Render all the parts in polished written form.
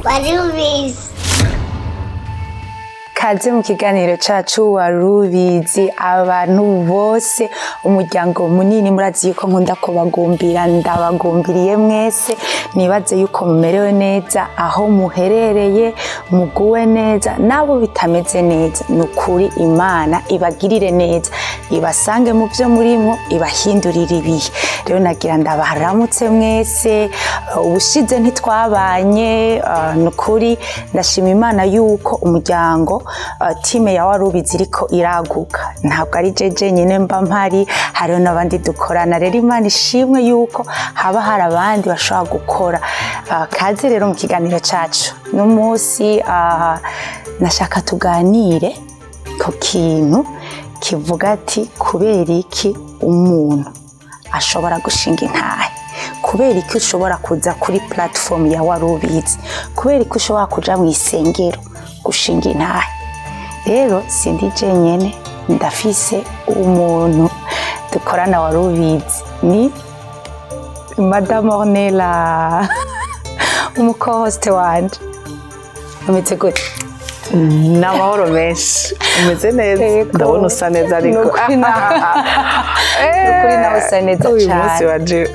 warubizi. Kaze mu kiganiro cacu warubizi. Abantu bose umuryango munini murazi yuko nkunda kubagumbira, ndabagumbiriye mwese. Nibaze yuko mumerewe neza aho muherereye, muguwe neza, nabo bitameze neza nukuri Imana ibagirire neza, ibasange mu byo murimo, ibahindurire ibihe. Rero nagira ndabaharamutse mwese. Ubushize ntitwabanye, nukuri ndashima Imana yuko umuryango time ya warubizi iriko iraguka. Ntabwo ari jeje nyene mba mpari, hariho n'abandi dukorana. Rero Imana ishimwe yuko haba hari abandi bashobora gukora. Kaze rero mu kiganiro cacu n'umunsi nashaka tuganire ku kintu kivuga ati kubera iki umuntu ashobora gushinga intahe, kubera iki ushobora kuza kuri platform ya warubizi, kubera iki ushobora kuja mu isengero gushinga intahe. Rero sindi jenyene, ndafise umuntu dukorana warubizi, ni Madame Ornella, umuko-host wanje. Umeze gute? N'amahoro menshi. Umeze neza? Ndabona usa neza ariko. Nukuri nawe usa neza cyane. Uyu munsi waje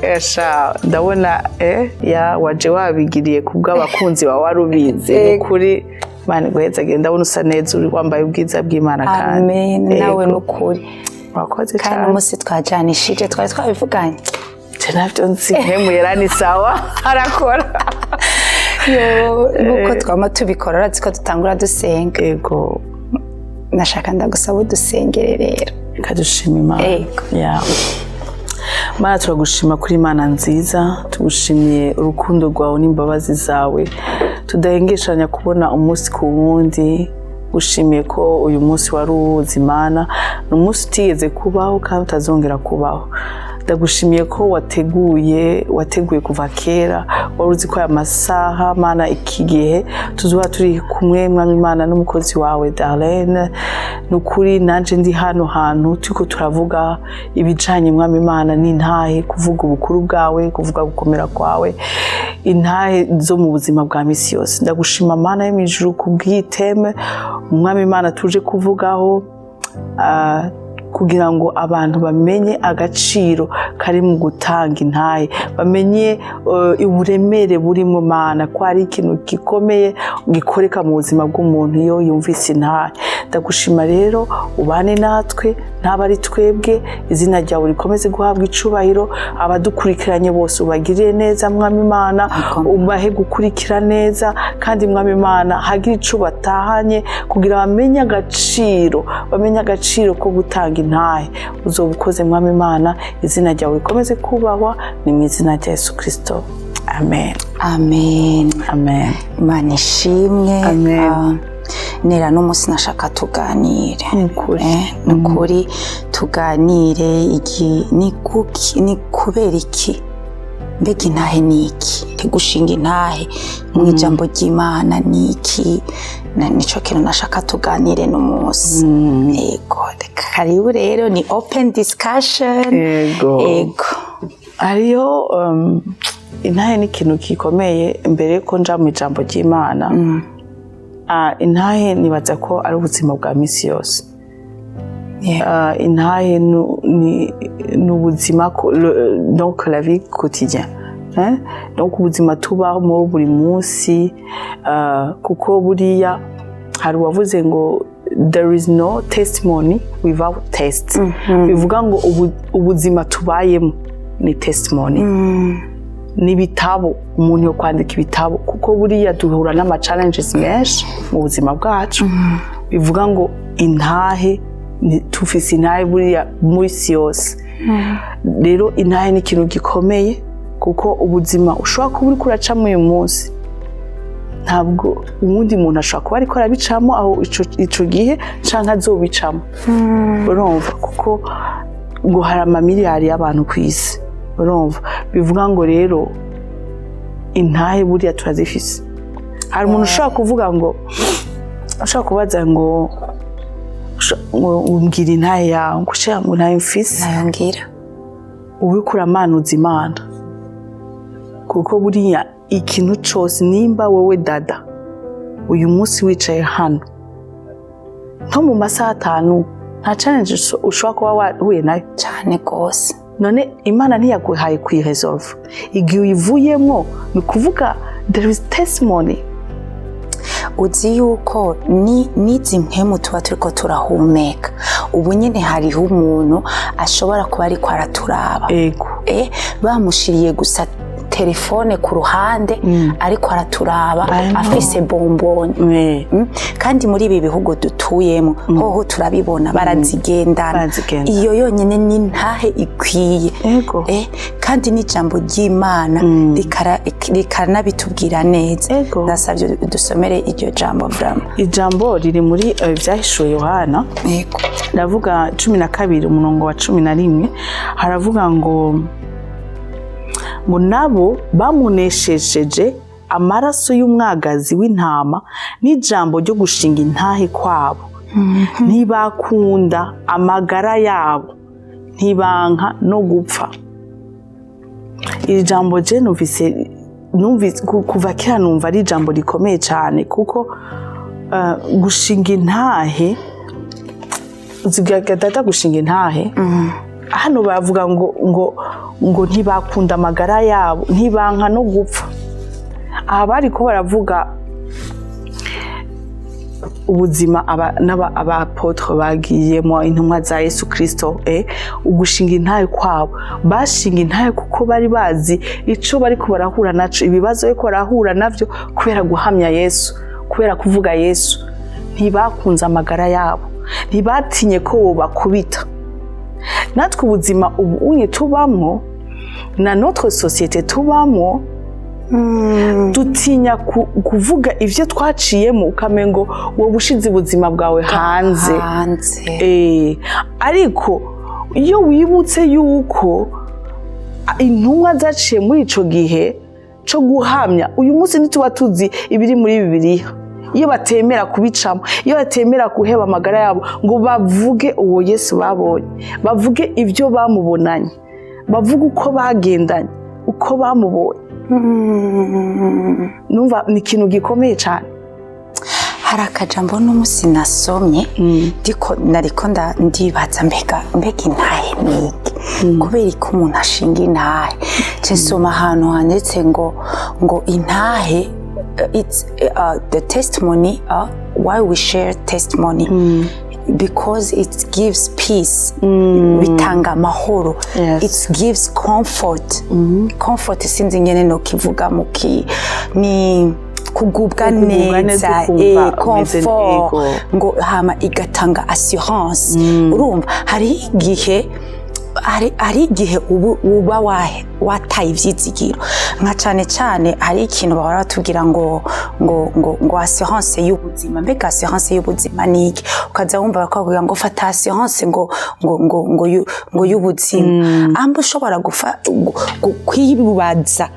ndabona waje wabigiriye kubw'abakunzi ba warubizi. Nukuri Imana guheza genda ndabona usa neza, uri wambaye ubwiza bw'Imana kandi. Amen. Nawe nukuri. Wakoze cyane. Kandi umunsi twajanishije, twari twabivuganye. Navyo nzi nkemuyera ni sawa arakora. Nuko twama tubikora, urazi ko dutangura dusenga. Yego. Nashaka ndagusaba udusengere rero. Kadushima Imana. Yego. Mana turagushima kuri Imana nziza, tugushimiye urukundo rwawe n'imbabazi zawe tudahengeshanya kubona umunsi ku wundi. Gushimiye ko uyu munsi wari uw'ubuzima, n'umunsi utigeze kubaho kandi utazongera kubaho. Ndagushimiye ko wateguye kuva kera, wari uzi ko aya masaha Mana iki gihe tuzuba turi kumwe Mwami Imana n'umukozi wawe Darlene. Nukuri nanje ndi hano hantu turiko turavuga ibijanye Mwami Imana n'intahe, kuvuga ubukuru bwawe, kuvuga gukomera kwawe, intahe zo mu buzima bwa misi yose. Ndagushima Mana yo mwijuru kubw'iteme Mwami Imana tuje kuvugaho, kugira ngo abantu bamenye agaciro kari mu gutanga intahe, bamenye uburemere burimo Mana ko ari ikintu gikomeye gikoreka mu buzima bw'umuntu iyo yumvise intahe. Ndagushima rero ubane natwe, ntaba ari twebwe, izina ryawe rikomeze guhabwa icubahiro. Abadukurikiranye bose ubagirire neza Mwami Imana, ubahe gukurikira neza, kandi Mwami Imana hagira ico batahanye kugira bamenye agaciro ko gutanga intahe. Uzobukoze Mwami Imana, izina ryawe rikomeze kubahwa, ni mu izina rya Yesu Kristo. Amen. Amen. Amen. Imana ishimwe. Amen. Nera n'umunsi nashaka tuganire. Nukuri tuganire iki ni kubera iki, mbega intahe ni iki, gushinga intahe mu ijambo ry'Imana ni iki. Nico kintu nashaka tuganire n'umunsi. Yego, karibu rero, ni open discussion. Yego. Ariyo intahe ni ikintu gikomeye. Mbere ko nja mu ijambo ry'Imana, intahe nibaza ko ari ubuzima bwa misi yose. Intahe ni ubuzima, donc la vie quotidienne. Donc ubuzima tubaho mu buri munsi, kuko buriya hari uwavuze ngo there is no testimony without test. Bivuga ngo ubuzima tubayemo ni testimony. N'ibitabo, umuntu yo kwandika ibitabo, kuko buriya duhura n'ama challenges menshi mu buzima bwacu. Bivuga ngo intahe, tufise intahe buriya muri si yose. Rero intahe ni ikintu gikomeye, kuko ubuzima ushobora kuba uriko uracamo uyu munsi, ntabwo uwundi muntu ashobora kuba ariko arabicamo aho ico gihe canke azobicamo. Urumva, kuko ngo hari amamiliyari y'abantu ku isi. Urumva, bivuga ngo rero intahe buriya turazifise. Hari umuntu ushobora kuvuga ngo, ushobora kubaza ngo umbwira intahe yawe, ngushaka ngo ntayo mfise. Nayo ngira. Uriko uramanuza Imana, kuko buriya ikintu cyose nimba wowe dada uyu munsi wicaye hano nko mu masaha 5 nta challenge ushobora kuba wahuye nayo cyane gose none Imana ntiyaguhaye kuyiresolve igihe uyivuyemo ni kuvuga there is testimony. uzi yuko nizi mpemu tuba turiko turahumeka ubu nyene hariho umuntu ashobora kuba ariko araturaba bamushiriye gusa telefone ku ruhande ariko araturaba afise bomboni kandi muri ibi bihugu dutuyemo hoho turabibona barazigendana iyo yonyene ni ntahe ikwiye kandi n'ijambo ry'Imana rikanabitubwira neza. Ndasabye dusomere iryo jambo vraiment. Ijambo riri muri Vyahishuwe Yohana ndavuga 12 umurongo wa 11 haravuga ngo nabo bamuneshejeje amaraso y'umwagazi w'intama n'ijambo ryo gushinga intahe kwabo ntibakunda amagara yabo ntibanka no gupfa. Iri jambo je numvise kuva kera numva ari ijambo rikomeye cyane kuko gushinga intahe zigagadata gushinga intahe hano bavuga ngo ntibakunda amagara yabo ntibanka no gupfa. Aha bari ko baravuga ubuzima abapotre bagiyemo intumwa za Yesu Kristo ugushinga intahe kwabo bashinga intahe kuko bari bazi ico bari ko barahura naco ibibazo ariko barahura navyo kubera guhamya Yesu kubera kuvuga Yesu. Ntibakunze amagara yabo ntibatinye ko bakubita. Natwe ubuzima ubu unye tubamwo na notre société tubamwo dutinya kuvuga ivyo twaciyemo ukamengo wowe ushize ubuzima bwawe hanze. Ariko iyo wibutse yuko intumwa zaciye muri ico gihe cyo guhamya uyu munsi nituba tuzi ibiri muri Bibiliya iyo batemera kubicamo iyo batemera kuheba amagara yabo ngo bavuge uwo Yesu babonye bavuge ivyo bamubonanye bavuge uko bagendanye uko bamubonye. Numva ni ikintu gikomeye cyane. Hari akajambo n'umusi nasomye nariko ndibaza mbega intahe niki kubera ko umuntu ashinga intahe nsoma ahantu handitse ngo intahe it's the testimony why we share testimony because it gives peace bitanga amahoro. It gives comfort comfort sinzi nyene no kivuga muki ni kugubwa neza comfort ngo hama igatanga assurance. Urumva hari igihe uba wataye ivyizigiro nka cyane hari ikintu bahora batubwira ngo assurance y'ubuzima. Mbega assurance y'ubuzima niki ukaza wumva bakubwira ngo fata assurance ngo y'ubuzima ambo ushobora kwibaza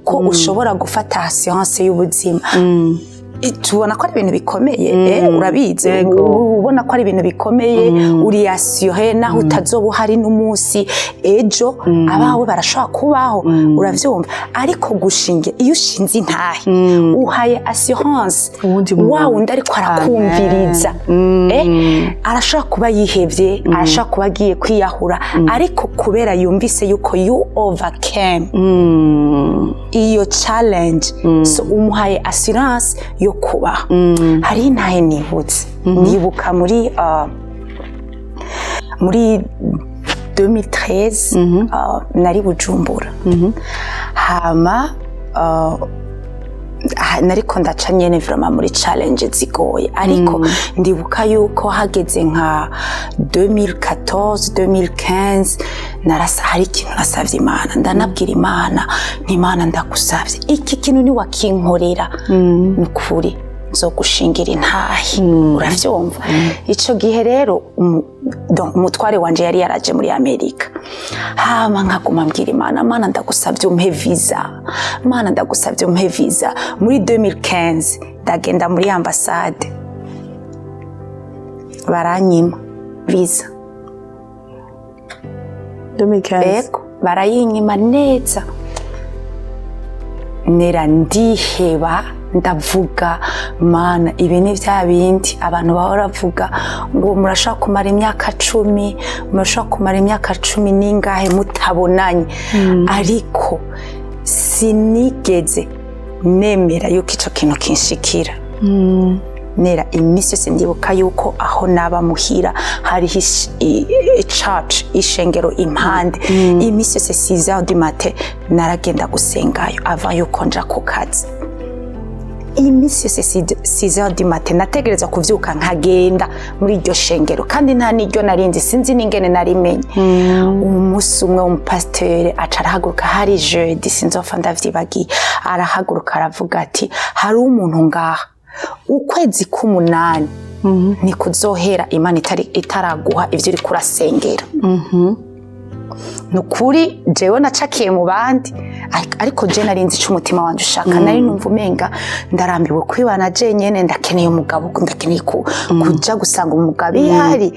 ko ushobora gufata assurance y'ubuzima. Tubona ko ari ibintu bikomeye urabizi ubona ko ari ibintu bikomeye uri assuré naho utazoba hari n'umunsi ejo abawe barashobora kubaho uravyumva. Ariko gushinge iyo ushinze intahe uhaye assurance wundi ariko arakumviriza arashobora kuba yihevye arashobora kuba agiye kwiyahura ariko kubera yumvise yuko you overcame iyo challenge so umuhaye assurance yo kuba. Hari intahe nibutse nibuka muri 2013 nari Bujumbura hama nariko ndaca nyene vraiment muri challenge zigoye ariko ndibuka yuko hageze nka 2014-2015 hari ikintu nasavye Imana ndanabwira Imana ndagusavye iki kintu ni wakinkorera nukuri nzogushingira intahe uravyumva. Ico gihe rero umutware wanje yari yaraje muri Amerika hama nkaguma mbwira Imana ndagusavye umpe visa ndagusavye umpe visa. Muri 2015 ndagenda muri ambassade baranyima visa 2015 barayinyima neza nera ndiheba ndavuga mana ibi ni vya bindi abantu bahora bavuga ngo murashaka kumara imyaka 10 murashaka kumara imyaka 10 ningahe mutabonanye ariko sinigeze nemera yuko ico kintu kinshikira nera imisi yose ndibuka yuko aho naba muhira hari church ishengero impande imisi yose 6h du matin naragenda gusengayo avant yuko nja ku kazi imisi yose 6h du matin nategereza kuvyuka nkagenda muri iryo shengero kandi nta niryo narinzi sinzi ningene narimenye umunsi umwe umupasiteri aca arahaguruka hari jeudi sinzofa ndavyibagiye arahaguruka aravuga ati hari umuntu ngaha ukwezi k'umunani ni kuzohera Imana itaraguha ivyo uri kurasengera nukuri jewe nacakiye mu bandi ariko je narinzi ico umutima wanje ushaka nari numva umenga ndarambiwe kwibana je nyene ndakeneye umugabo ndakeneye kuja gusanga umugabo ihari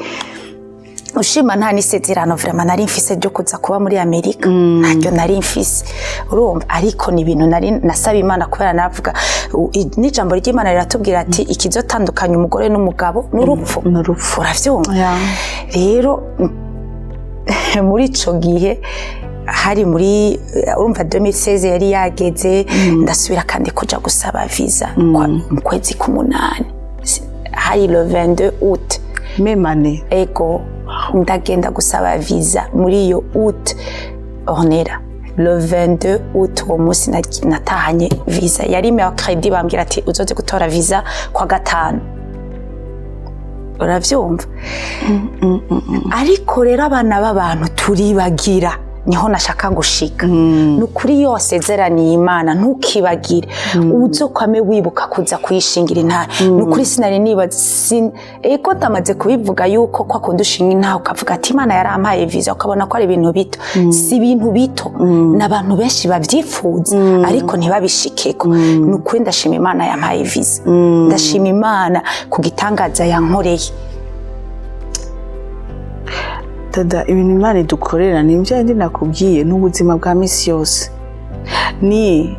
ushima nta nisezerano vraiment nari mfise ryo kuza kuba muri Amerika ntaryo nari mfise urumva ariko ni ibintu nari nasaba Imana kubera navuga n'ijambo ry'Imana riratubwira ati ikizotandukanya umugore n'umugabo n'urupfu uravyumva rero muri ico gihe hari muri urumva 2016 yari yageze ndasubira kandi kuja gusaba visa mu kwezi k'umunani hari le 22 août memane ego ndagenda gusaba visa muri iyo août Ornella le 22 août uwo munsi natahanye visa yari mercredi bambwira ati uzoze gutora visa kwa gatanu uravyumva ariko rero abana b'abantu turibagira niho nashaka gushika nukuri yose zeraniye Imana ntukibagire uzokwame wibuka kuza kuyishingira intare nukuri sinari nibaza eko ndamaze kubivuga yuko kwa kundushinga intare ukavuga ati Imana yarampaye visa ukabona ko ari ibintu bito si ibintu bito n'abantu benshi bavyifuza ariko ntibabishikeko nukuri ndashima Imana yampaye visa ndashima Imana kugitangaza yankoreye dada ibintu Imana idukorera ni ibyo ndi nakubwiye n'ubuzima bwa misi yose ni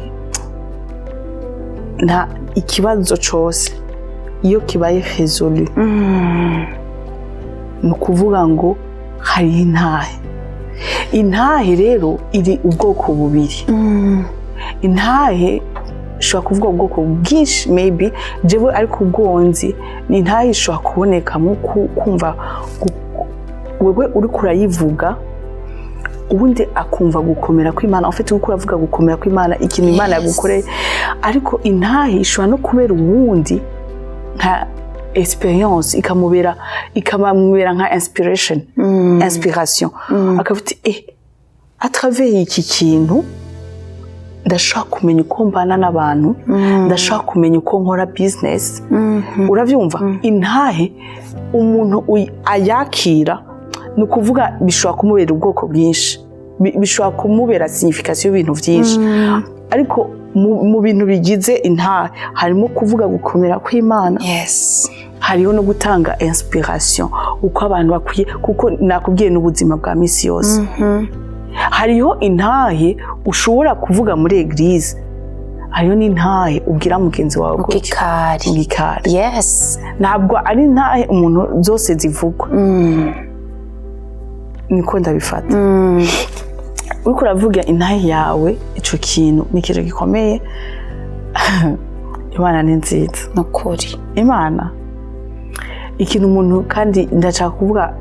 nta ikibazo cyose iyo kibaye résolu ni ukuvuga ngo hari intahe rero iri ubwoko bubiri intahe ishobora kuvuga ubwoko bwinshi maybe jewe ariko ubwonzi ni intahe ishobora kuboneka mu kumva wewe uri kurayivuga ubundi akumva gukomera kw'Imana ufite uko uravuga gukomera kw'Imana ikintu Imana yagukoreye ariko intahe ishobora no kubera ubundi nka experience ikamubera nka inspiration akavuga à travers iki kintu ndashaka kumenya uko mbana n'abantu ndashaka kumenya uko nkora business uravyumva intahe umuntu ayakira ni ukuvuga bishobora kumubera ubwoko bwinshi bishobora kumubera signification y'ibintu byinshi ariko mu bintu bigize intahe harimo kuvuga gukomera kw'Imana hariho no gutanga inspiration uko abantu bakwiye kuko nakubwiye n'ubuzima bwa misi yose hariho intahe ushobora kuvuga muri eglise hariho n'intahe ubwira mugenzi wawe gikari ntabwo ari intahe umuntu zose zivugwa niko ndabifata uriko uravuga intahe yawe ico kintu ni ikintu gikomeye Imana ni nziza nukuri Imana ikintu umuntu kandi ndashaka kuvuga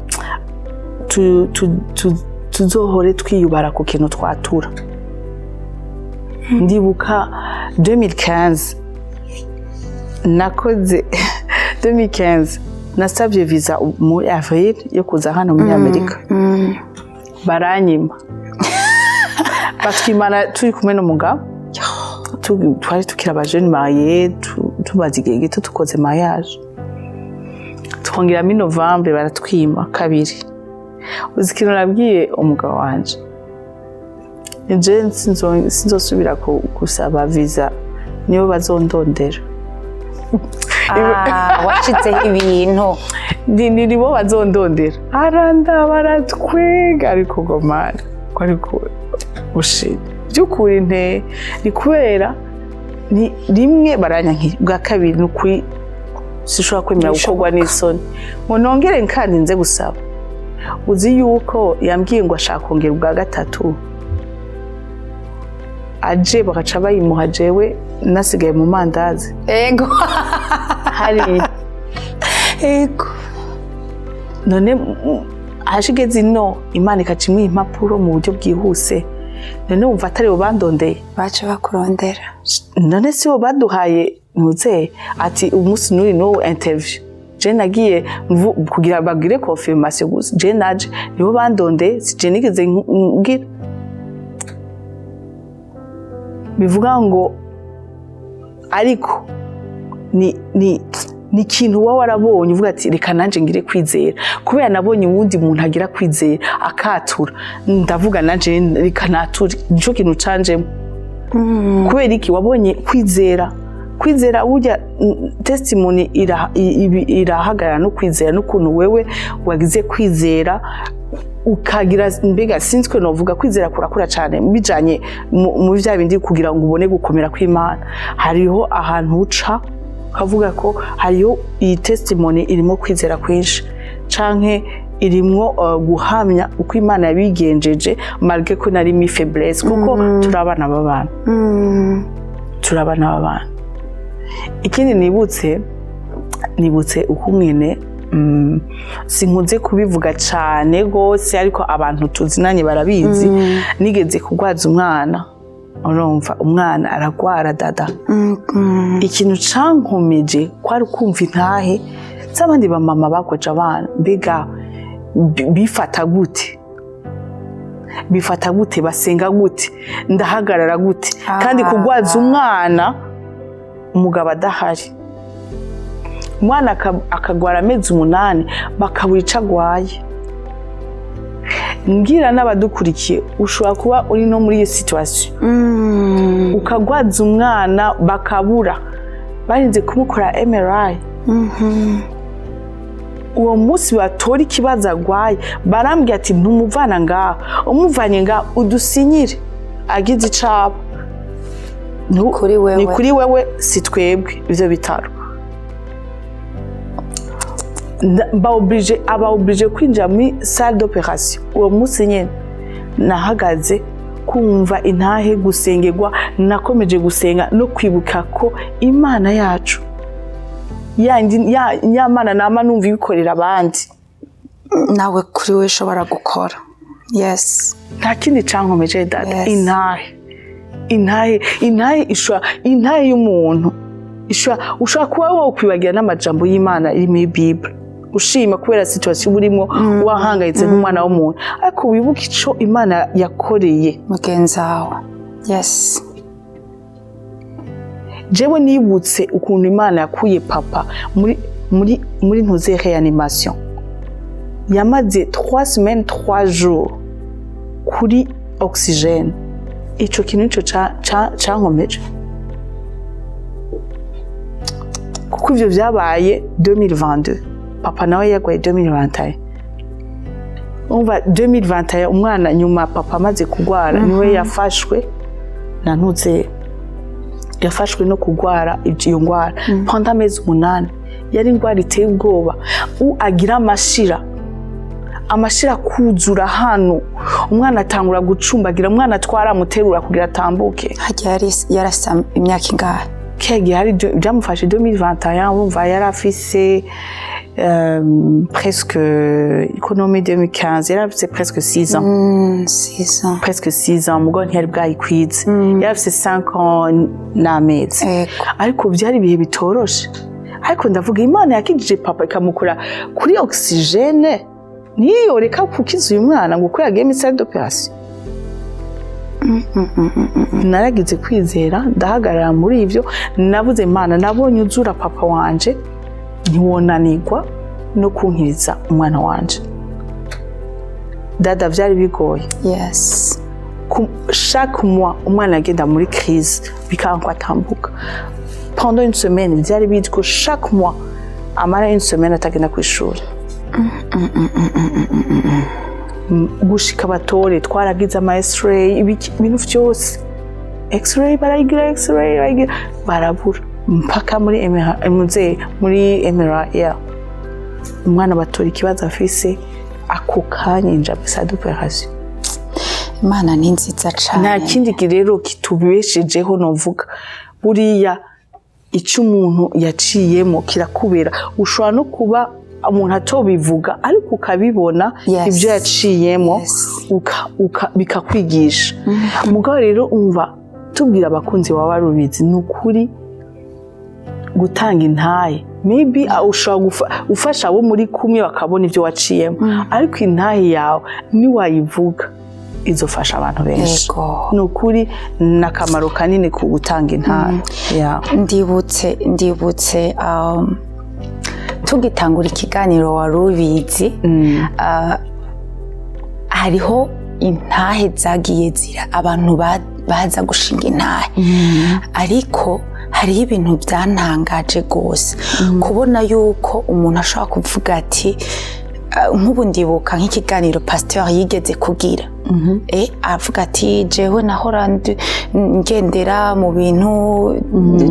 tuzohore twiyubara ku kintu twatura ndibuka 2015 nakoze 2015 nasabye visa muri avril yo kuza hano muri Amerika baranyima batwimana turi kumwe n'umugabo twari tukira abajeni mariye tubaze igihe gito tukoze mariage twongera muri Novembre baratwima kabiri uzi ikintu nabwiye umugabo wanje nje sinzosubira gusaba visa nibo bazondondera wacizeho ibintu nibo bazondondera aranda baratwega ariko gomara ariko ushira by'ukuri nte ni kubera ni rimwe baranyankiye bwa kabiri n'ukuri sishobora kwemera gukorwa n'isoni ngo nongere kandi nze gusaba uzi yuko yambwiye ngo ashaka kongera ubwa gatatu aje bagaca bayimuha jewe nasigaye mu mandazi ego hari ego none hashigeze ino Imana ikacimuha impapuro mu buryo bwihuse none wumva atari bo bandondeye baca bakurondera none si bo baduhaye muze ati umunsi n'uri no interview je nagiye kugira bagire confirmation gusa je naje nibo bandondeye si je nigeze ngira bivuga ngo ariko ni ikintu wowe warabonye uvuga ati reka nanje ngire kwizera kubera nabonye uwundi muntu agira kwizera akatura ndavuga nanje reka nature nico kintu canjemo kubera iki wabonye kwizera burya testimony irahagarara no kwizera n'ukuntu wewe wagize kwizera ukagira mbega sinzwe novuga kwizera kurakura cyane bijanye mu bya bindi kugira ngo ubone gukomera kw'Imana hariho ahantu uca kavuga ko hariyo iyi testimony irimo kwizera kwinshi canke irimwo guhamya uko Imana yabigenjeje malgré ko nari mi faiblesse kuko turabana b'abantu turabana b'abantu ikindi nibutse uko mwene sinkunze kubivuga cyane gose ariko abantu tuzinanye barabizi nigeze kugwaza umwana urumva umwana aragwara dada ikintu cankomeje kwari kumva intahe z'abandi ba mama bakoje abana mbega bifata gute basenga gute ndahagarara gute kandi kugwaza umwana umugabo adahari umwana akagwara amezi 8 bakabura ico agwaye ngira n'abadukurikiye ushobora kuba uri no muri iyo situation ukagwaza umwana bakabura barinze kumukora MRI uwo munsi batora ikibazo agwaye barambye ati ntumuvana ngaho umuvanye ngaho udusinyire agize icaba ni kuri wewe si twebwe ivyo bitaro aba oblige kwinjira muri salle d'opération uwo munsi nyene nahagaze kumva intahe gusengerwa nakomeje gusenga no kwibuka ko Imana yacu nyamana nama numva ibikorera abandi nawe kuri we shobora gukora yes nta kindi cankomeje dada intahe y'umuntu ushobora kuba wowe kwibagira n'amajambo y'Imana iri muri Bible ushima kubera situation urimo wahangayitse nk'umwana w'umuntu ariko wibuka ico Imana yakoreye mugenzi wawe yes jewe nibutse ukuntu Imana yakuye papa muri ntuze reanimation yamaze 3 semaines 3 jours kuri oxygène ico kintu nico cankomeje kuko ivyo vyabaye 2022 papa nawe yagwaye 2021 umva 2021 umwana nyuma papa amaze kugwara niwe yafashwe nantuze yafashwe no kugwara iyo ngwara pendant amezi 8 yari ingwara iteye ubwoba agira amashira kuzura hano umwana atangura gucumbagira umwana atwara muterura kugira atambuke hajya yarasa imyaka ingahe kege hari byamufashe 2021 umva yarafise presque économie 2015 yarafise presque 6 ans presque 6 ans mugo ntiyari bwayikwize yarafise 5 ans n'amezi ariko byari bihe bitoroshe ariko ndavuga Imana yakijije papa ikamukura kuri oxygène niyo reka kukiza uyu mwana ngo ko yagiye muri salle d'opération naragize kwizera ndahagarara muri ivyo nabuze Imana nabonye uzura papa wanje ntiwonanirwa no kunkiriza umwana wanje dada vyari bigoye yes chaque mois umwana yagenda muri crise bikanko atambuka pendant une semaine vyari bitko chaque mois amara une semaine atagenda kw'ishuri gushika batore twaragize ama x-ray ibintu vyose x-ray barayigira barabura mpaka muri MRI umwana batora ikibazo afise ako kanya inja bisa d'operation. Imana ni nziza cyane. Nta kindi rero kitubeshejeho novuga buriya icyo umuntu yaciyemo kirakubera ushobora no kuba umuntu atobivuga ariko ukabibona ibyo yaciyemo bikakwigisha. Mugabo rero umva tubwira abakunzi wawe barubizi n'ukuri gutanga intahe maybe ushobora ufasha abo muri kumwe bakabona ibyo waciyemo ariko intahe yawe ni wayivuga izofasha abantu benshi. Nukuri nakamaro kanini ku gutanga intahe. Ndibutse tugitangura ikiganiro warubizi hariho intahe zagiye zira abantu baza gushinga intahe ariko hariho ibintu byantangaje gose kubona yuko umuntu ashobora kuvuga ati nk'ubu ndibuka nk'ikiganiro pasteur yigeze kugira avuga ati jewe nahora ngendera mu bintu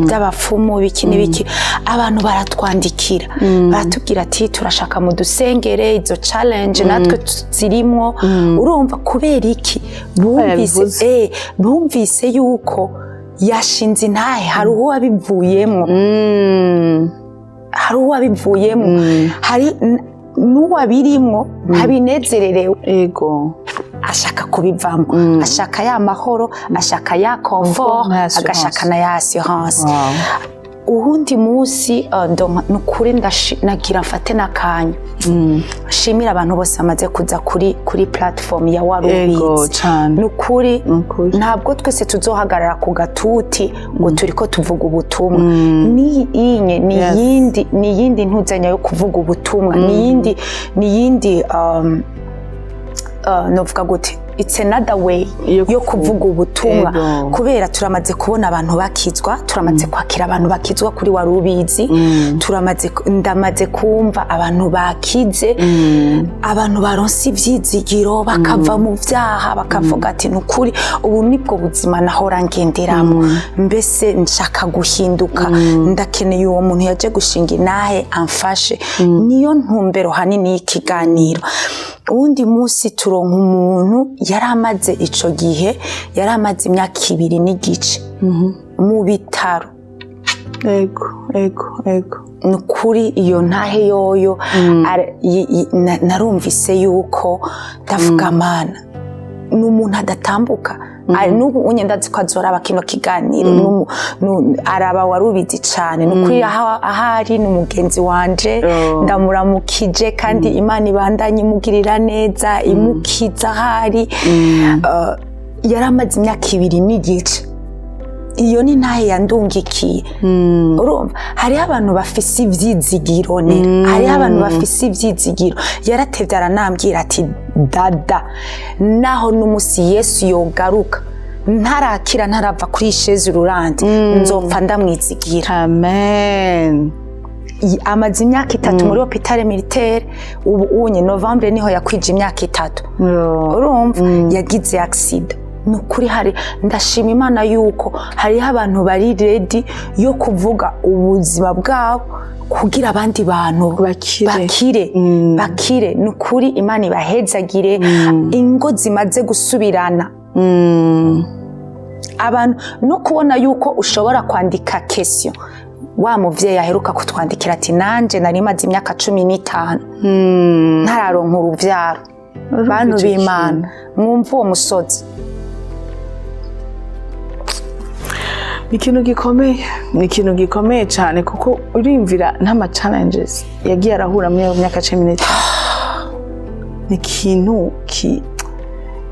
by'abapfumu biki n'ibiki abantu baratwandikira baratubwira ati turashaka mu dusengere izo challenge natwe zirimwo urumva kubera iki bumvise yuko yashinze intahe hari uwo wabivuyemo hari n'uwabirimwo ntabinezererewe ashaka kubivamo ashaka ya mahoro ashaka ya confort agashaka na ya assurance. Uhundi munsi nukuri nagira mfate nakanya shimira abantu bose amaze kuza kuri platform ya warubizi nukuri ntabwo twese tuzohagarara ku gatuti ngo turiko tuvuga ubutumwa ni yindi ntuzanya yo kuvuga ubutumwa ni yindi novuga gute it's another way yo kuvuga ubutumwa kubera turamaze kubona abantu bakizwa turamaze kwakira abantu bakizwa kuri warubizi ndamaze kumva abantu bakize abantu baronse ivyizigiro bakava mu vyaha bakavuga ati nukuri ubu nibwo buzima nahora ngenderamo mbese nshaka guhinduka ndakeneye uwo muntu yaje gushinga intahe amfashe niyo ntumbero hanini y'ikiganiro. Undi munsi turonka umuntu yaramaze ico gihe yaramaze imyaka 2 n'igice mu bitaro. Nukuri iyo ntahe yoyo narumvise yuko ndavuga mana n'umuntu adatambuka n'ubu unye ndazi ko azoraba kino kiganiro araba warubizi cyane nukuri ahari n'umugenzi wanje ndamuramukije kandi Imana ibandanye imugirira neza imukiza ahari yaramaze imyaka 2 n'igice. Iyo ni ntahe yandungikiye urumva hariho abantu bafise ivyizigiro hariho abantu bafise ivyizigiro yaratevye aranambwira ati dada naho n'umusi Yesu yogaruka ntarakira ntarava kuri chaise roulante nzopfa ndamwizigira. Amen. Amaze imyaka 3 muri hôpital militaire ubu unye Novembre niho yakwije imyaka 3 urumva yagize accident. Nukuri hari ndashima Imana yuko hariho abantu bari ready yo kuvuga ubuzima bwabo kugira abandi bantu bakire nukuri Imana ibahezagire ingo zimaze gusubirana abantu no kubona yuko ushobora kwandika question wa muvyeyi aheruka kutwandikira ati nanje nari maze imyaka 15 ntararonka uruvyaro bantu b'Imana mwumva uwo musozi. Ni ikintu gikomeye cyane kuko urimvira n'ama challenges yagiye arahura mu myaka 15 ni ikintu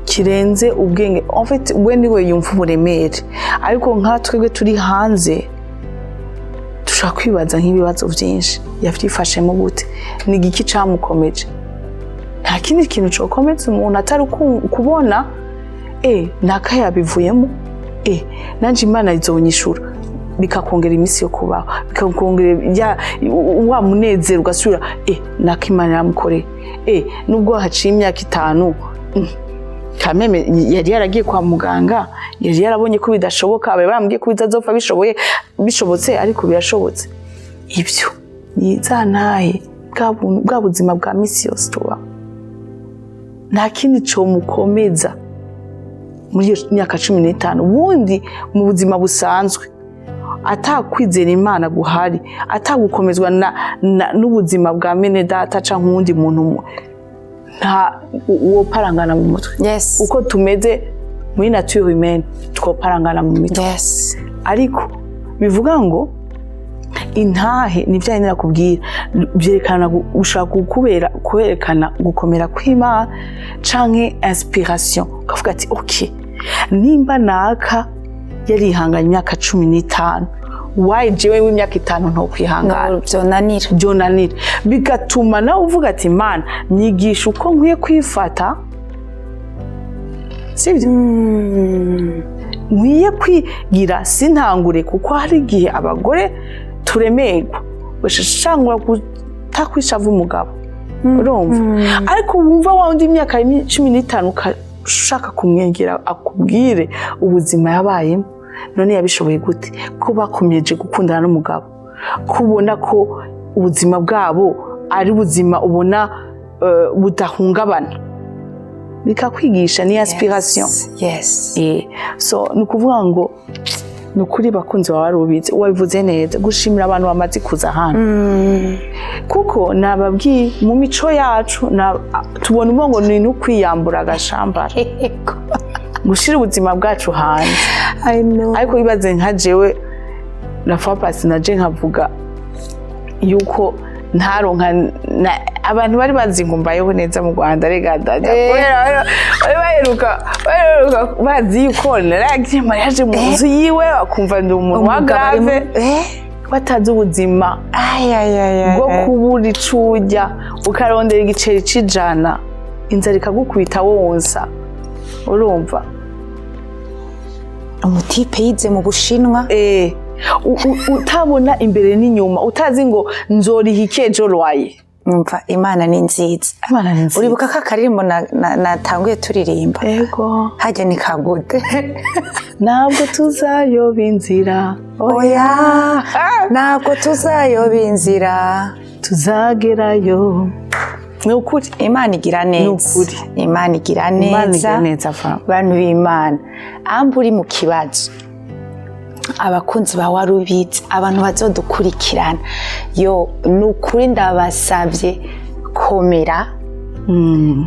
kirenze ubwenge en fait we niwe yumva uburemere ariko nka twebwe turi hanze dushaka kwibaza nk'ibibazo byinshi yavyifashemo gute ni igiki camukomeje. Nta kindi kintu cokomeza umuntu atari kubona nakayabivuyemo nanje Imana izonyishura bikakongera imisi yo kubaho bikakongera wa munezero ugasubira nakimana yamukoreye nubwo haciye imyaka 5 kameme yari yaragiye kwa muganga yari yarabonye ko bidashoboka abaye baramubwiye ko bizazopfa bishobotse ariko birashobotse ibyo ni za ntahe bwa buzima bwa misi yose tuba nta kindi cyo mukomeza muri iyo myaka 15 ubundi mu buzima busanzwe atakwizera Imana guhari atagukomezwa n'ubuzima bwa mene data canke uwundi muntu nta uwo parangana mu mutwe yes uko tumeze muri nature humaine twoparangana mu mitwe yes ariko bivuga ngo intahe nivyo nakubwira byerekana ushaka kwerekana gukomera kw'Imana canke inspiration kavuga ati okay nimba naka yarihanganye imyaka 15 why jewe w'imyaka 5 nto kwihangana byonanira bigatuma nawe uvuga ati Mana nyigisha uko nkwiye kwifata sivyo nkwiye kwigira sintangure kuko hari igihe abagore turemerwa bashangura gutakwishavu umugabo urumva ariko wumva wundi imyaka 15 ushaka kumwengera akubwire ubuzima yabayemo none yabishoboye gute ko bakomeje gukundana n'umugabo kubona ko ubuzima bwabo ari ubuzima ubona budahungabana bikakwigisha ni inspiration yes so nukuvuga ngo nukuri bakunzi bawarubize wabivuze neza gushimira abantu bamaze kuza hano kuko nababwiye mu mico yacu tubona umongo ni nukwiyambura agashambara gushira ubuzima bwacu hanze ariko bibaze nka jewe na fapasi naje nkavuga yuko ntaronka abantu bari bazi ngo mbayeho neza mu Rwanda rega dada baheruka bazi yuko naragiye mariage mu nzu yiwe akumva ndi umuntu wa grave batazi ubuzima bwo kubura icujya ukarondera igiceri c'ijana inzara ikagukubita wonsa urumva umutipe yize mu Bushinwa utabona imbere n'inyuma utazi ngo nzoriha ikejo rwaye umva Imana ni nziza uribuka ko akaririmbo natanguye turirimba yego hajya ni kagute ntabwo tuzayoba inzira oya ntabwo tuzayoba inzira tuzagerayo nukuri Imana igira neza Imana igira neza bantu b'Imana amba uri mu kibazo abakunzi ba warubitse abantu bazodukurikirana yo nukuri ndabasabye komera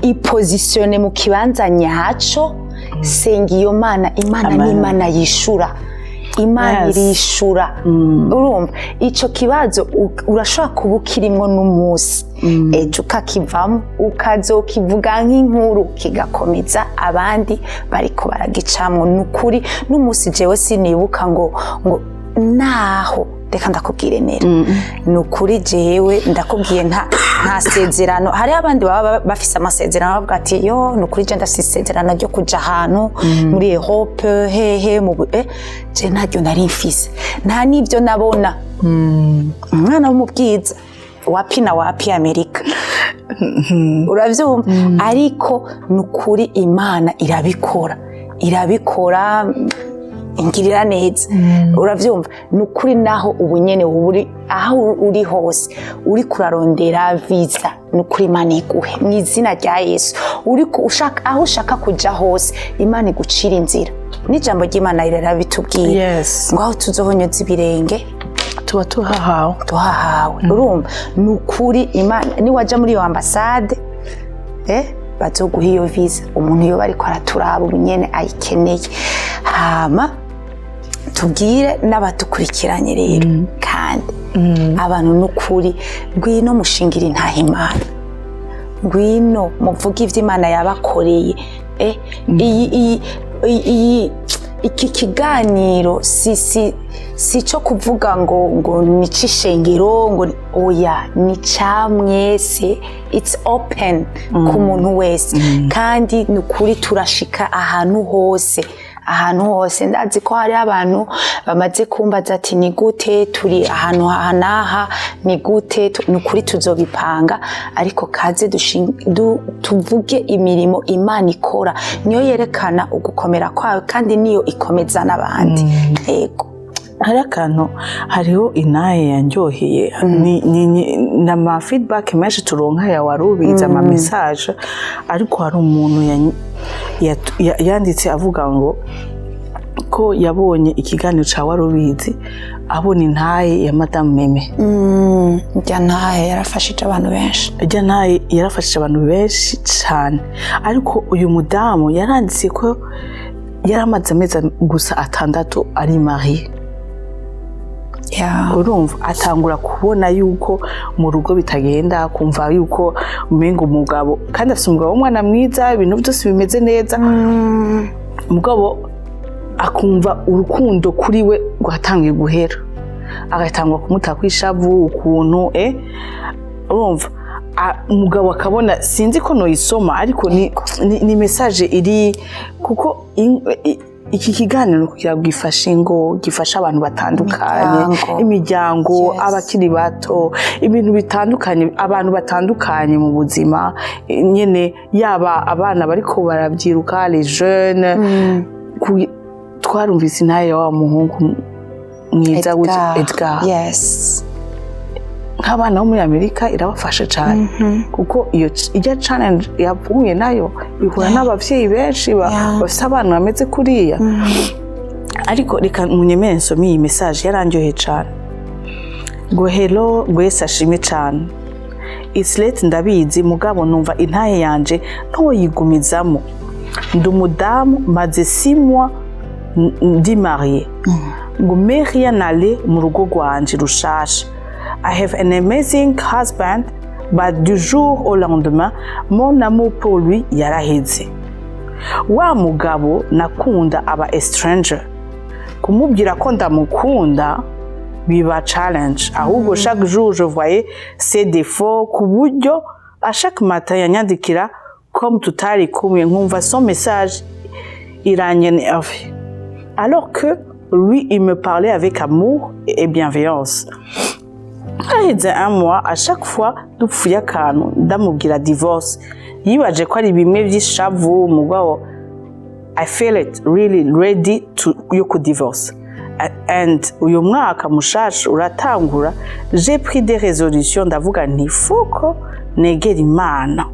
ipositione mu kibanza nyaco senga iyo Mana Imana ni Imana yishura Imana irishura urumva ico kibazo urashobora kubukirimwo n'umunsi ejo ukakivamo ukazokivuga nk'inkuru kigakomeza abandi bariko baragicamwo nukuri n'umunsi jewe sinibuka ngo naho reka ndakubwire nera nukuri jewe ndakubwiye nta sezerano hari abandi baba bafise amasezerano bavuga ati yo nukuri je ndafise isezerano ryo kuja ahantu muri Europe hehe mu je ntaryo nari mfise nta nivyo nabona umwana w'umubwiza wapi Amerika uravyumva ariko nukuri Imana irabikora ingirira neza uravyumva nukuri naho ubunyene uri aho uri hose uri kurarondera visa nukuri Imana iguhe mu izina rya Yesu uri ushaka aho ushaka kuja hose Imana igucira inzira n'ijambo ry'Imana rirabitubwiye ngo aho tuzohonyoza ibirenge tuba tuhahawe urumva nukuri Imana ni waja muri iyo ambassade bazoguha iyo visa umuntu yo bariko araturaba ubunyene ayikeneye hama tubwire n'abatukurikiranye rero kandi abantu nukuri ngwino mushingira intahe Imana ngwino muvuga ivyo Imana yabakoreye iki kiganiro si cyo kuvuga ngo ni cishengero ngo oya ni camwese it's open ku muntu wese kandi nukuri turashika ahantu hose ahantu hose ndazi ko hari abantu bamaze kumbaza ati ni gute turi ahantu hanaha ni gute nukuri tuzobipanga ariko kaze tuvuge imirimo Imana ikora niyo yerekana ugukomera kwawe kandi niyo ikomeza n'abandi yego hari akantu hariho inaye yanjyoheye na ma feedback menshi turonka ya warubiza ama message ariko hari umuntu yanditse avuga ngo ko yabonye ikiganiro ca warubizi abona intaye ya Madame Meme intahe yarafashije abantu benshi intahe yarafashije abantu benshi cyane ariko uyu mudamu yaranditse ko yaramaze amezi gusa 6 ari marié urumva atangura kubona yuko mu rugo bitagenda kumva yuko umenga umugabo kandi afite umugabo w'umwana mwiza ibintu byose bimeze neza umugabo akumva urukundo kuri we rwatangiye guhera agatangwa kumuta kwishavu ukuntu urumva umugabo akabona sinzi ko noyisoma ariko ni message iri kuko iki kiganiro kugira ngo gifashe ngo gifasha abantu batandukanye imiryango abakiri bato ibintu bitandukanye abantu batandukanye mu buzima nyene yaba abana bariko barabyiruka les jeunes twarumvise naye wa muhungu mwiza w'Edgar yes nk'abana bo muri Amerika irabafasha cyane kuko iyo challenge yavuye nayo ihura n'abavyeyi benshi bafite abana bameze kuriya ariko reka munyemere nsome iyi message yarandyoheye cyane ngo hello gwese ashime cyane Islet ndabizi mugabo numva intahe yanje ntoyigumizamo ndi umudamu maze 6 mois ndi marié ngo Maria nale mu rugo rwanje rushasha I have an amazing husband, but du jour au lendemain, mon amour pour lui yaraheze. Wa mugabo nakunda aba stranger. Kumubwira ko ndamukunda biba challenge. Ahubwo chaque jour je voyais ses défauts ku buryo à chaque matin yanyandikira comme tutari kumwe nkumva son message iranyenerve. Alors que lui il me parlait avec amour et bienveillance. Aheze un mois à chaque fois dupfuye akantu ndamubwira divorce yibaje ko ari bimwe by'ishavu mugabo I feel it really ready to yuko divorce and uyu mwaka mushasha uratangura j'ai pris des résolutions ndavuga nti fuko negera Imana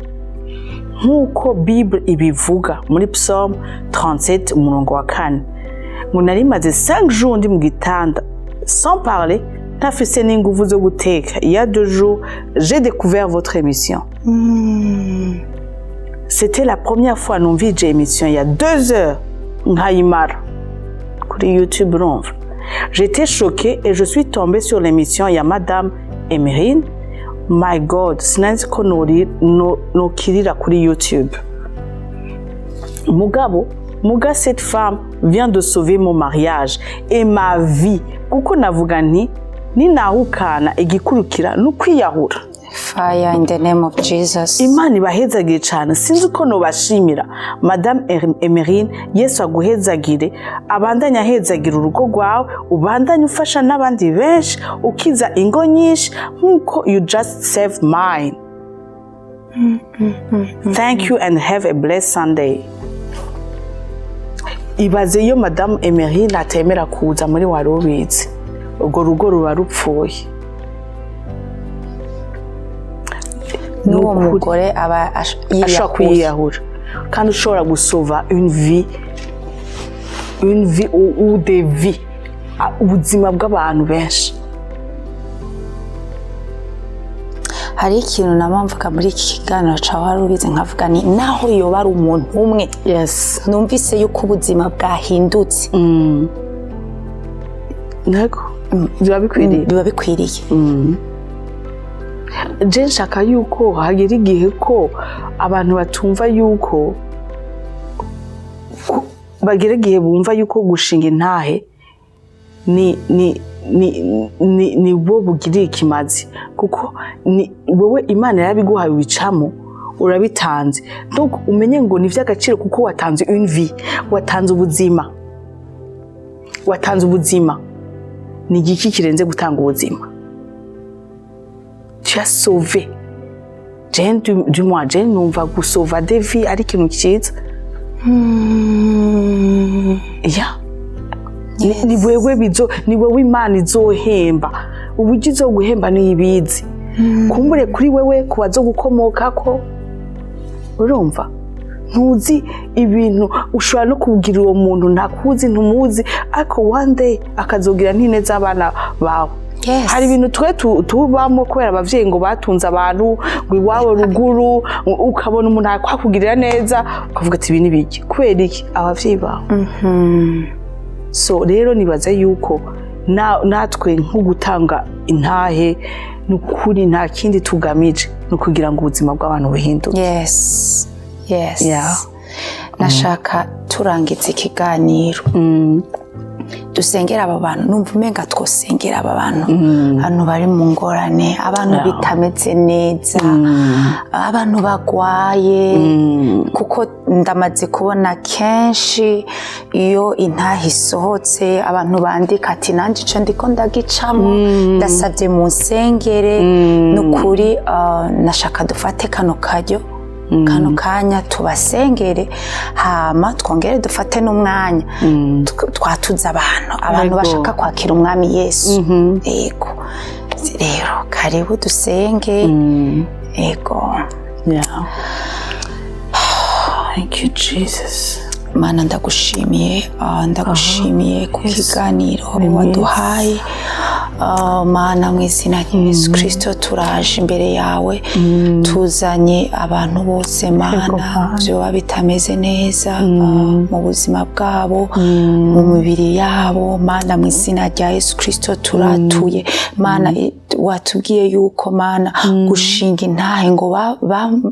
nkuko Bible ibivuga muri Psalm 37 umurongo wa 4 ngo nari maze 5 jours ndi mu gitanda sans parler ntafise n'inguvu zo guteka. Il y a 2 jours, j'ai découvert votre émission. C'était la première fois numva ije émission il y a 2 heures nkayimara kuri YouTube urumva. J'étais choquée et je suis tombée sur l'émission ya Madame Emerine. My God, sinanzi ko nokirira kuri YouTube. Muga cette femme vient de sauver mon mariage et ma vie. Kuko navuga nti ninahukana igikurukira n'ukwiyahura. Fire in the name of Jesus. Imana ibahezagire cyane sinzi ko no bashimira Madame Emerine Yesu aguhezagire abandanya hezagira urugo rwawe ubandanya ufasha n'abandi benshi ukiza ingo nyinshi nkuko you just save mine. Thank you and have a blessed Sunday. Ibaze iyo Madame Emerine atemera kuza muri warubizi ubwo rugo ruba rupfuye. N'uwo mugore aba ashobora kwiyahura kandi ushobora gusova une vie ou des vies ubuzima bw'abantu benshi. Hari ikintu namamvuga muri iki kiganiro ca warubize nkavuga ni naho yoba ari umuntu umwe. Yes, numvise yuko ubuzima bwahindutse. Ntego biba bikwiriye. Je nshaka yuko hagira igihe ko abantu batumva yuko bagira igihe bumva yuko gushinga intahe ni bo bugiriye ikimazi kuko wowe Imana yarabiguhaye wicamo urabitanze donc umenye ngo ni vy'agaciro kuko watanze une vie watanze ubuzima watanze ubuzima ni igiki kirenze gutanga ubuzima tu as sauvé du moins je numva gusauva des vies ari ikintu cyiza ni wewe Imana izohemba uburyo izoguhemba niyibizi kumbure kuri wewe kubazo gukomoka ko urumva ntuzi ibintu ushobora no kubwira uwo muntu ntakuzi ntumuzi ariko one day akazogira ntineza abana bawe. Hari ibintu twe tubamo kubera abavyeyi ngo batunze abantu ngo iwawe ruguru ukabona umuntu akwakugirira neza ukavuga ati ibi ni biki kubera iki abavyeyi bawe. So rero nibaza yuko natwe nko gutanga intahe nukuri nta kindi tugamije no kugira ngo ubuzima bw'abantu buhinduke. Yes. Nashaka turangitse ikiganiro dusengera aba bantu numva umenga twosengera aba bantu bari mu ngorane abantu bitameze neza abantu bagwaye kuko ndamaze kubona kenshi iyo intahe isohotse abantu bandika ati nanje ico ndiko ndagicamo ndasabye mu nsengere nukuri nashaka dufate kano kanya tubasengere hama twongere dufate n'umwanya twatuza abantu bashaka kwakira umwami Yesu. Yego rero karibu dusenge. Yego. Thank you Jesus. Mana ndagushimiye ku kiganiro waduhaye. Mana mu izina rya Yesu Kristo turaje imbere yawe tuzanye abantu bose Mana byo bitameze neza mu buzima bwabo mu mibiri yabo Mana mu izina rya Yesu Kristo turatuye Mana watubwiye yuko Mana gushinga intahe ngo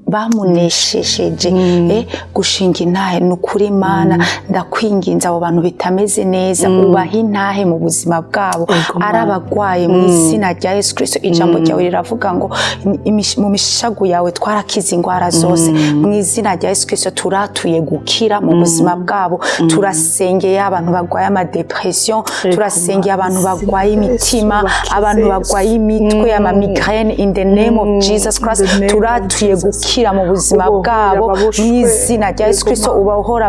bamuneshejeje gushinga intahe nukuri Mana ndakwinginza abo bantu bitameze neza ubaha intahe mu buzima bwabo arabagwaye mu izina rya Yesu Kristo. Ijambo ryawe riravuga ngo mu mishagu yawe twarakiza ingwara zose mu izina rya Yesu Kristo turatuye gukira mu buzima bwabo. Turasengeye abantu bagwaye ama depression, turasengeye abantu bagwaye imitima, abantu bagwaye imitwe ama migraine in the name of Jesus Christ. Turatuye gukira mu buzima bwabo mu izina rya Yesu Kristo. Ubahora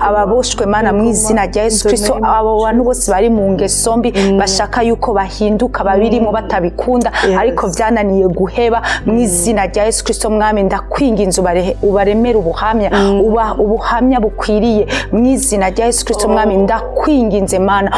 ababoshwe Mana mu izina rya Yesu Kristo. Abo bantu bose bari mu ngeso mbi bashaka yuko bahinduka babirimo batabikunda ariko byananiye guheba mu izina rya Yesu Kristo. Mwami ndakwinginze ubaremera ubuhamya bukwiriye mu izina rya Yesu Kristo. Mwami ndakwinginze Mana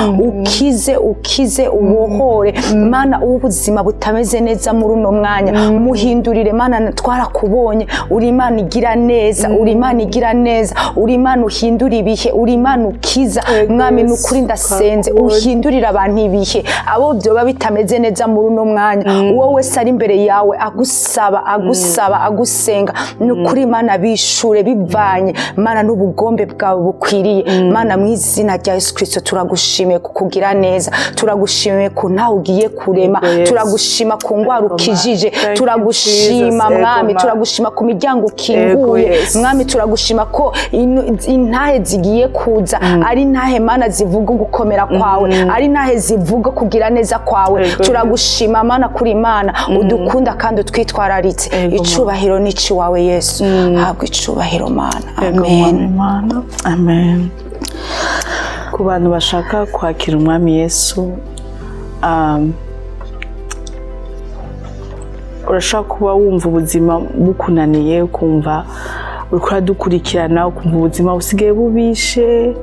ukize ubohore Mana ubuzima butameze neza muri uno mwanya muhindurire Mana. Twarakubonye uri Imana igira neza, uri Imana igira neza, uri Imana uhindura ibihe, uri Imana ukiza Mwami nukuri ndasenze uhindurira abantu ibihe abo byo bitameze neza muri uno mwanya. Uwo wese ari imbere yawe agusenga nukuri Mana bishure bivanye Mana n'ubugombe bwawe bukwiriye Mana mu izina rya Yesu Kristo. Turagushimiye kukugira neza, turagushimiye ku ntawe ugiye kurema, turagushima ku ngwara ukijije, turagushima Mwami, turagushima ku miryango ukinguye Mwami, turagushima ko intahe zigiye kuza ari intahe Mana zivuga gukomera kwawe, ari intahe zivuga kugira neza kwawe. Turagushima Mana kuri Imana udukunda kandi utwitwararitse. Icubahiro nici wawe Yesu, habwa icubahiro Mana. Amen. Ku bantu bashaka kwakira umwami Yesu urashaka kuba wumva ubuzima bukunaniye ukumva uriko dukurikirana ukumva ubuzima busigaye bubishe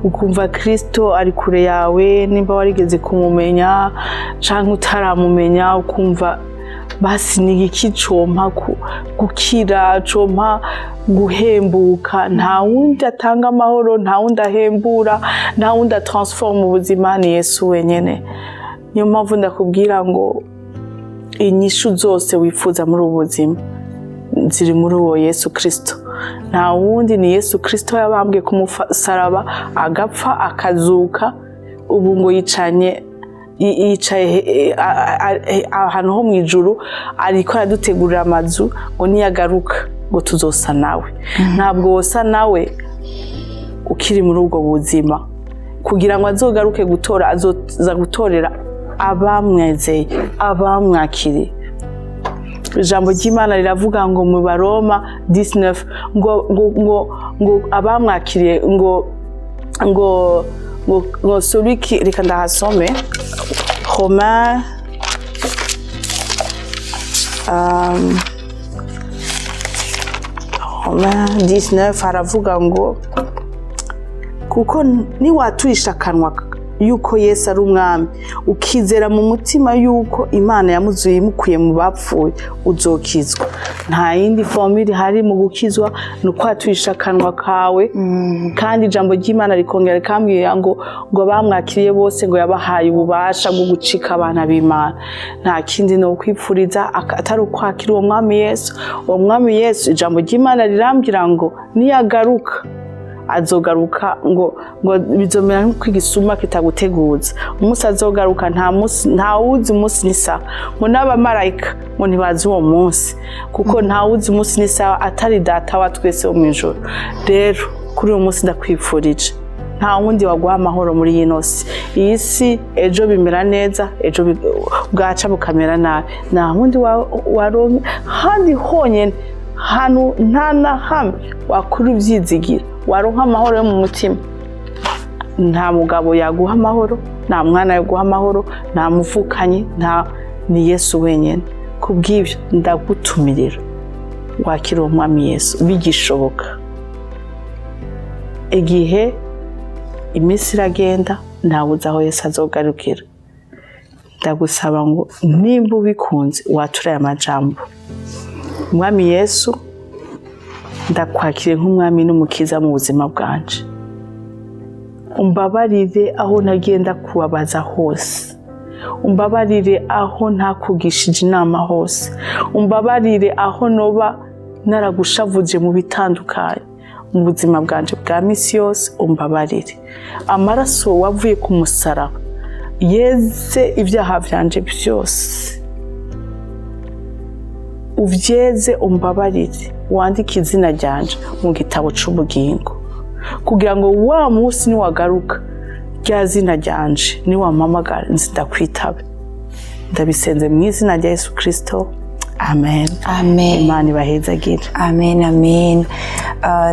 ukumva Kristo ari kure yawe nimba warigeze kumumenya canke utaramumenya ukumva basi ni iki compa gukira compa guhembuka. Nta wundi atanga amahoro, nta wundi ahembura, nta wundi atransforma ubuzima ni Yesu wenyene. Niyo mpamvu ndakubwira ngo inyishu zose wifuza muri ubu buzima ziri muri uwo Yesu Kristo. Nta wundi ni Yesu Kristo yabambwe ku musaraba agapfa akazuka ubu ngo yicaye ahantu ho mu ijuru ariko aradutegurira amazu ngo niyagaruka ngo tuzosa nawe. Ntabwo wosa nawe ukiri muri ubwo buzima kugira ngo azogaruke gutora, azoza gutorera abamwezeye, abamwakiriye. Ijambo ry'Imana riravuga ngo mu Baroma 19 ngo abamwakiriye ngo celui qui, reka ndahasome, Romain Romain 19 haravuga ngo kuko niwaturisha akanwa yuko Yesu ari umwami, ukizera mu mutima yuko Imana yamuzuye imukuye mu bapfuye, uzokizwa. Nta yindi formule hari mu gukizwa, no kwaturisha akanwa kawe. Kandi ijambo ry'Imana rikongera rikambwira ngo bamwakiriye bose ngo yabahaye ububasha bwo gucika abana b'Imana. Nta kindi no kwipfuriza atari ukwakira uwo mwami Yesu. Uwo mwami Yesu ijambo ry'Imana rirambwira ngo niyagaruka azogaruka ngo bizomera nk'uko igisuma kitaguteguza. Umunsi azogaruka nta wuzi umunsi n'isaha, ngo n'abamarayika ngo ntibazi uwo munsi, kuko nta wuzi umunsi n'isaha atari data wa twese wo mu ijuru. Rero kuri uwo munsi ndakwipfurije, nta wundi waguha amahoro muri iyi nosi. Iyi si ejo bimera neza, ejo bwaca bukamera nabi. Nta wundi waronke handi honyene, hanu nta na hamwe wakura ivyizigira waronka amahoro yo mu mutima. Nta mugabo yaguha amahoro, nta mwana yaguha amahoro, nta muvukanyi, ni Yesu wenyene. Kubw'ibyo ndagutumirira wakira uwo mwami Yesu bigishoboka. Igihe iminsi iragenda ntawuzi aho Yesu azogarukira. Ndagusaba ngo nimba ubikunze watura aya majambo: Mwami Yesu, ndakwakire nk'umwami n'umukiza mu buzima bwanje. Umbabarire aho nagenda kubabaza hose, umbabarire aho ntakugishije inama hose, umbabarire aho noba naragushavuje mu bitandukanye mu buzima bwanje bwa misi yose. Umbabarire, amaraso wavuye ku musaraba yeze ibyaha byanje byose, uvyeze. Umbabarire, wandike izina ryanje mu gitabo c'ubugingo, kugira ngo wa munsi niwagaruka rya zina ryanje niwampamagara nzidakwitabe. Ndabisenze mu izina rya Yesu Kristo, amen. Amen. Imana ibahezagire. Amen, amen.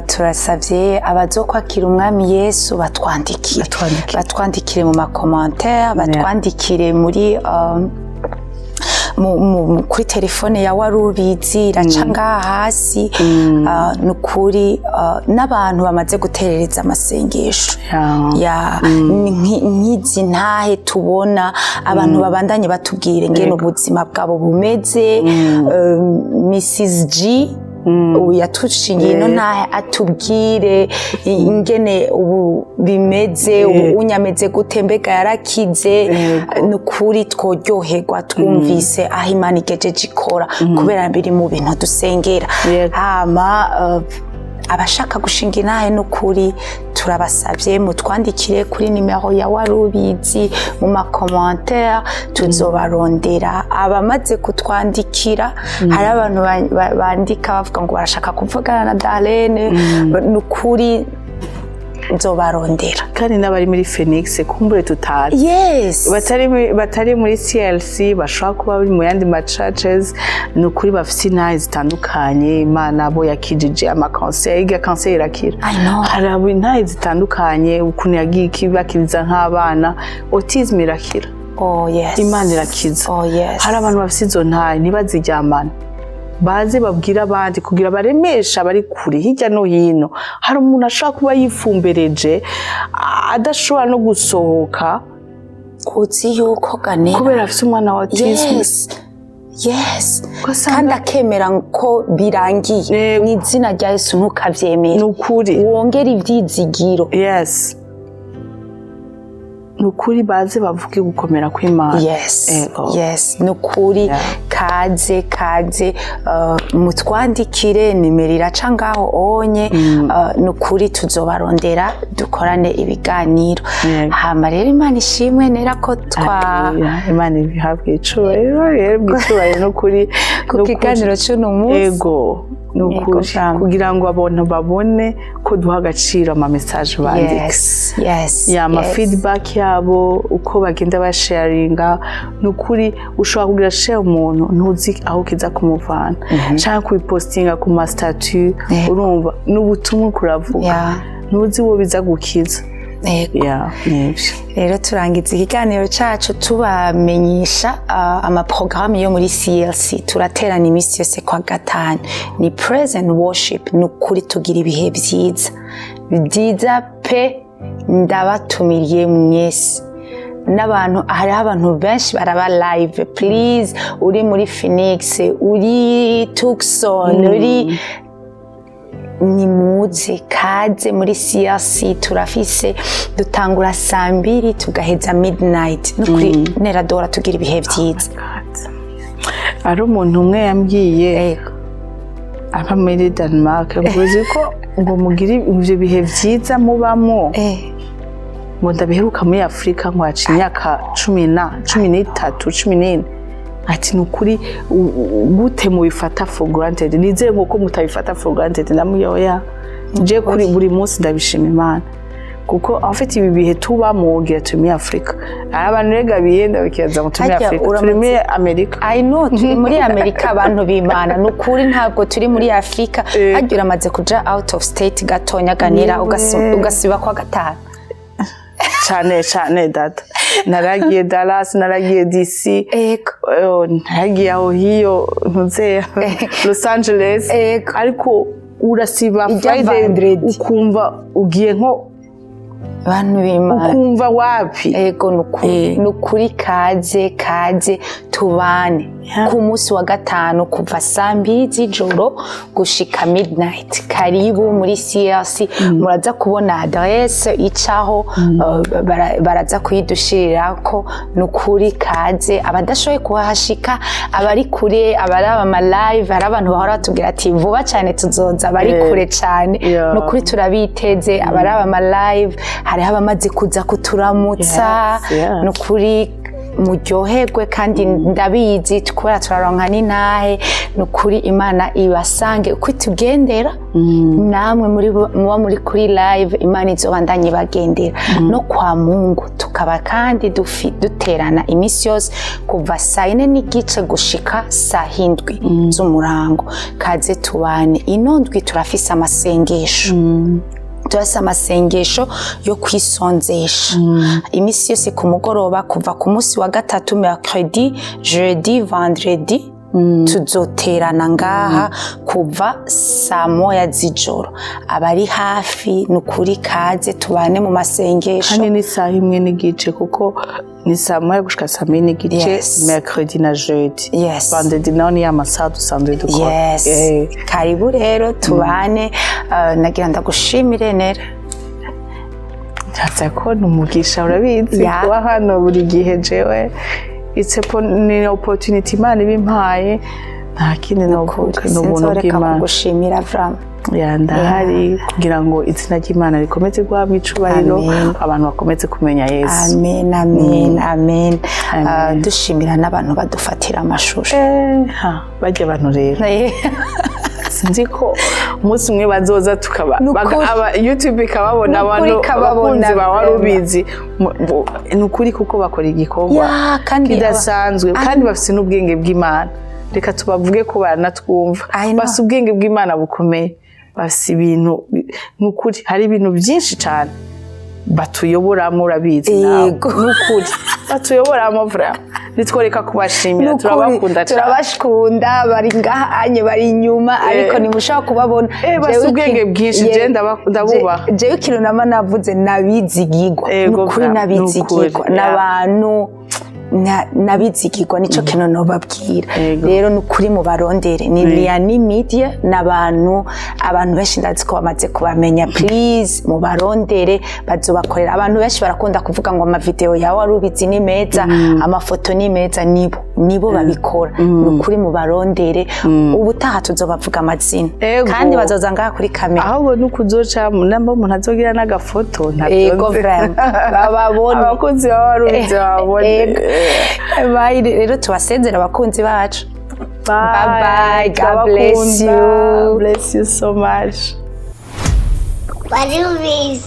Turasavye abazokwakira umwami Yesu batwandikire mu makommentaire, batwandikire muri kuri telefone ya Warubizi iraca ngaha hasi. Nukuri n'abantu bamaze guterereza amasengesho nk'izi ntahe tubona abantu babandanye batubwire ngene ubuzima bwabo bumeze. Mrs G yatushingiye ino ntahe atubwire ingene ubu bimeze, ubu unyameze gute, mbega yarakize. Nukuri tworyoherwa twumvise aho Imana igejeje ikora, kubera biri mu bintu dusengera. Hama abashaka gushinga intahe n'ukuri turabasavye mutwandikire kuri nimero ya Warubizi mu makommentaire, tuzobarondera. Abamaze kutwandikira hari abantu bandika bavuga ngo barashaka kuvugana na Darlene, n'ukuri nzobarondera. Kandi n'abari muri Phoenix kumbure tutazi, yes, batari muri CLC bashobora kuba bari mu yandi ma churches, n'ukuri bafite intahe zitandukanye. Imana abo yakijije amakanser, kanser irakira. Hari intahe zitandukanye, ukuntu yagiye ikibakiriza nk'abana, autism irakira. Oh yes, Imana irakiza. Oh yes, hari abantu bafite izo ntahe ntibazijyamana, baze babwira abandi kugira baremesha abari kure hirya no hino. Hari umuntu ashobora kuba yifumbereje adashobora no gusohoka, uzi yuko ganera kubera afite umwana wa autism. Yes, kandi akemera ko birangiye mu izina rya Yesu, ntukavyemere. Nukuri wongera ivyizigiro. Yes, nukuri baze bavuge gukomera kw'Imana. Yes, yes, nukuri. kaze mutwandikire nimero iraca ngaho onye nukuri tuzobarondera dukorane ibiganiro hama rero Imana ishimwe nera ko Imana ibihabwe icubahiro nukuri ku kiganiro cy'uno munsi ego nukuri kugira ngo abantu babone ko duha agaciro ama message bandika ama feedback yabo uko bagenda basharinga nukuri ushobora kugira share umuntu ntuzi aho kiza kumuvana cyangwa kubipostinga ku ma statut urumva n'ubutumwa kuravuga ntuzi wo biza gukiza rero turangiza ikiganiro cyacu tubamenyesha amaprogaramu yo muri CLC turaterana iminsi yose kwa gatanu ni praise and worship nukuri tugira ibihe byiza pe ndabatumiriye mwese n'abantu hariho abantu benshi baraba live please uri muri Phoenix uri Tucson uri ni muze kaze muri CLC turafise dutangura 2:00 tugaheza midnight nukuri neradora tugira ibihe byiza ari umuntu umwe yambwiye aba muri Denmark nguzi ko ngo mugire ivyo bihe byiza mubamo ngo ndabiheruka muri Afrika ngo haci imyaka 13 14 ati nukuri gute mubifata for granted nizeye ngo mutabifata for granted ndamuyoya je kuri buri munsi ndabishima Imana kuko afite ibi bihe tubamo ngira turi Afrika abantu rega biyenda bikiza mu turi Afrika turi muri Amerika I know turi muri Amerika abantu b'Imana nukuri ntabwo turi muri Afrika hagira amaze kuja out of state gatonya ganira ugasiba kwa gatanu cyane data naragiye Dallas naragiye DC naragiye aho hiyo ntuze Los Angeles ariko urasiba Friday ukumva ugiye nko abantu b'Imana ukumva wapi nukuri kaze tubane ku munsi wa gatanu kuva 2:00 z'ijoro gushika midnight karibu muri CLC muraza kubona adresse icaho baraza kuyidushirira ko nukuri kaze abadashoye kuhashika abari kure abaraba ama live ari abantu bahora batubwira ati vuba cyane tuzoza bari kure cyane nukuri turabiteze abaraba ama live hari abamaze kuza kuturamutsa nukuri muryoherwe kandi ndabizi kubera turaronka n'intahe nukuri Imana ibasange uko tugendera namwe muba muri kuri live Imana izobandanye bagendera no kwa Mungu tukaba kandi duterana iminsi yose kuva 4:30 gushika 7:00 z'umurango kaze tubane inondwi turafise amasengesho turasa amasengesho yo kwisonzesha imisi yose ku mugoroba kuva ku munsi wa gatatu mercredi jeudi vendredi tuzoterana ngaha kuva 1:00 z'ijoro abari hafi nukuri kaze tubane mu masengesho kandi ni 1:30 kuko ni 1:00 gushika 2:30 mercredi na jeudi vendredi none ya masaha dusanzwe dukora karibu rero tubane nagira ndagushimire nera hatse ko numugisha urabizi kuba hano buri gihe jewe ni opportunity Imana ibimpaye nta kindi novuga n'ubuntu bw'Imana gushimira Avram ndahari kugira ngo izina ry'Imana rikomeze guhabwa icubahiro abantu bakomeze kumenya Yesu amen dushimira n'abantu badufatira amashusho bajya abantu rero sinzi ko umunsi umwe bazoza tukaba YouTube ikababona abantu abakunzi ba warubizi nukuri kuko bakora igikorwa kidasanzwe kandi bafite n'ubwenge bw'Imana reka tubavuge ko baranatwumva basi ubwenge bw'Imana bukomeye basi ibintu nukuri hari ibintu byinshi cyane batuyoboramo urabizi nawe nukuri batuyoboramo vra nitworeka kubashimira turabakunda turabashikunda bari ngahanye bari inyuma ariko nimushaka kubabona basi ubwenge bwinshi je ndabubaha jewe ikintu nama navuze nabizigirwa nukuri nabizigirwa n'abantu nabizigirwa nico kintu nobabwira rero nukuri mu barondere ni Liani Media n'abantu benshi ndazi ko bamaze kubamenya please mu barondere bazobakorera abantu benshi barakunda kuvuga ngo ama video yawe arubizi ni meza amafoto ni meza nibo nibo babikora nukuri mu barondere ubutaha tuzobavuga amazina kandi bazoza ngaha kuri kamera ahubwo nukuzoca namba umuntu azogira n'agafoto ego vraiment bababone abakunzi babaruzi babone bye rero tubasezera abakunzi bacu bye bye God bless you so much. What do you mean?